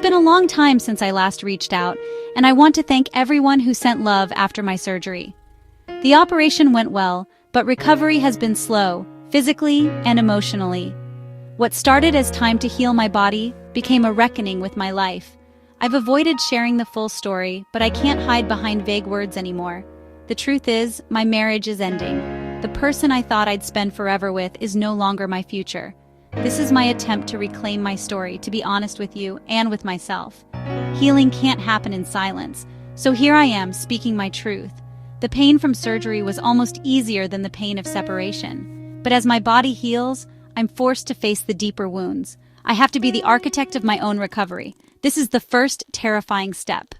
been a long time since I last reached out, and I want to thank everyone who sent love after my surgery. The operation went well, but recovery has been slow, physically and emotionally. What started as time to heal my body became a reckoning with my life. I've avoided sharing the full story, but I can't hide behind vague words anymore. The truth is, my marriage is ending. The person I thought I'd spend forever with is no longer my future. This is my attempt to reclaim my story, to be honest with you and with myself. Healing can't happen in silence, so here I am speaking my truth. The pain from surgery was almost easier than the pain of separation. But as my body heals, I'm forced to face the deeper wounds. I have to be the architect of my own recovery. This is the first terrifying step.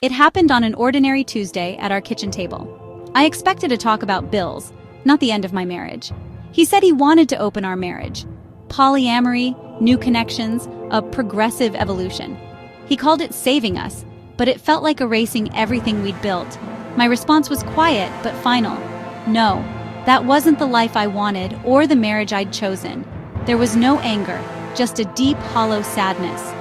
It happened on an ordinary Tuesday at our kitchen table. I expected to talk about bills, not the end of my marriage. He said he wanted to open our marriage. Polyamory, new connections, a progressive evolution. He called it saving us, but it felt like erasing everything we'd built. My response was quiet, but final. No, that wasn't the life I wanted or the marriage I'd chosen. There was no anger, just a deep, hollow sadness.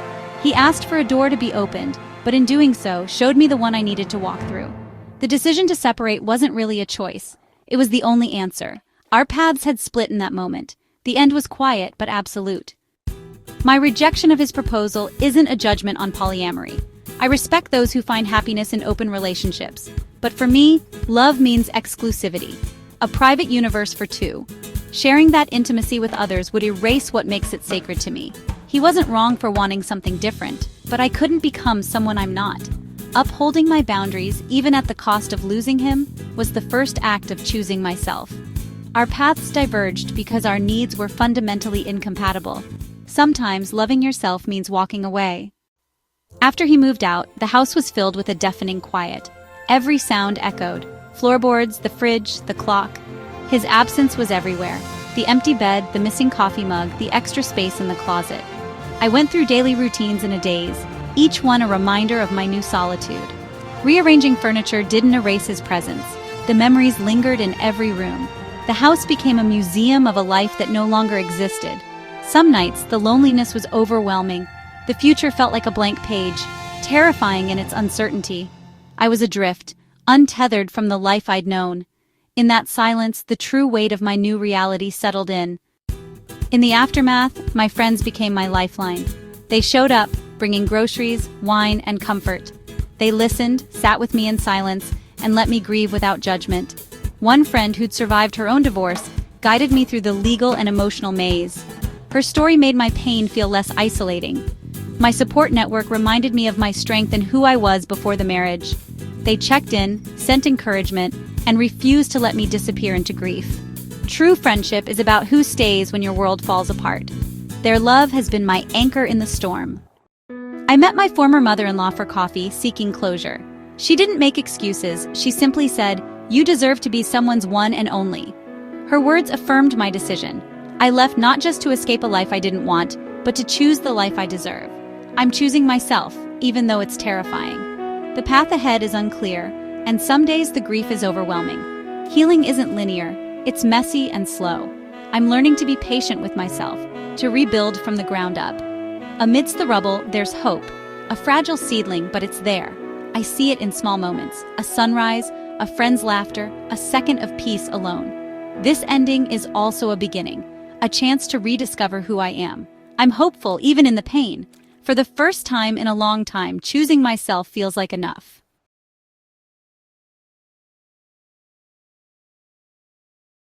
He asked for a door to be opened, but in doing so, showed me the one I needed to walk through. The decision to separate wasn't really a choice. It was the only answer. Our paths had split in that moment. The end was quiet, but absolute. My rejection of his proposal isn't a judgment on polyamory. I respect those who find happiness in open relationships. But for me, love means exclusivity. A private universe for two. Sharing that intimacy with others would erase what makes it sacred to me. He wasn't wrong for wanting something different, but I couldn't become someone I'm not. Upholding my boundaries, even at the cost of losing him, was the first act of choosing myself. Our paths diverged because our needs were fundamentally incompatible. Sometimes loving yourself means walking away. After he moved out, the house was filled with a deafening quiet. Every sound echoed. Floorboards, the fridge, the clock. His absence was everywhere. The empty bed, the missing coffee mug, the extra space in the closet. I went through daily routines in a daze, each one a reminder of my new solitude. Rearranging furniture didn't erase his presence. The memories lingered in every room. The house became a museum of a life that no longer existed. Some nights, the loneliness was overwhelming. The future felt like a blank page, terrifying in its uncertainty. I was adrift, untethered from the life I'd known. In that silence, the true weight of my new reality settled in. In the aftermath, my friends became my lifeline. They showed up, bringing groceries, wine, and comfort. They listened, sat with me in silence, and let me grieve without judgment. One friend who'd survived her own divorce guided me through the legal and emotional maze. Her story made my pain feel less isolating. My support network reminded me of my strength and who I was before the marriage. They checked in, sent encouragement, and refused to let me disappear into grief. True friendship is about who stays when your world falls apart. Their love has been my anchor in the storm. I met my former mother-in-law for coffee, seeking closure. She didn't make excuses, she simply said, "You deserve to be someone's one and only." Her words affirmed my decision. I left not just to escape a life I didn't want, but to choose the life I deserve. I'm choosing myself, even though it's terrifying. The path ahead is unclear, and some days the grief is overwhelming. Healing isn't linear, it's messy and slow. I'm learning to be patient with myself, to rebuild from the ground up. Amidst the rubble, there's hope. A fragile seedling, but it's there. I see it in small moments. A sunrise, a friend's laughter, a second of peace alone. This ending is also a beginning, a chance to rediscover who I am. I'm hopeful even in the pain. For the first time in a long time, choosing myself feels like enough.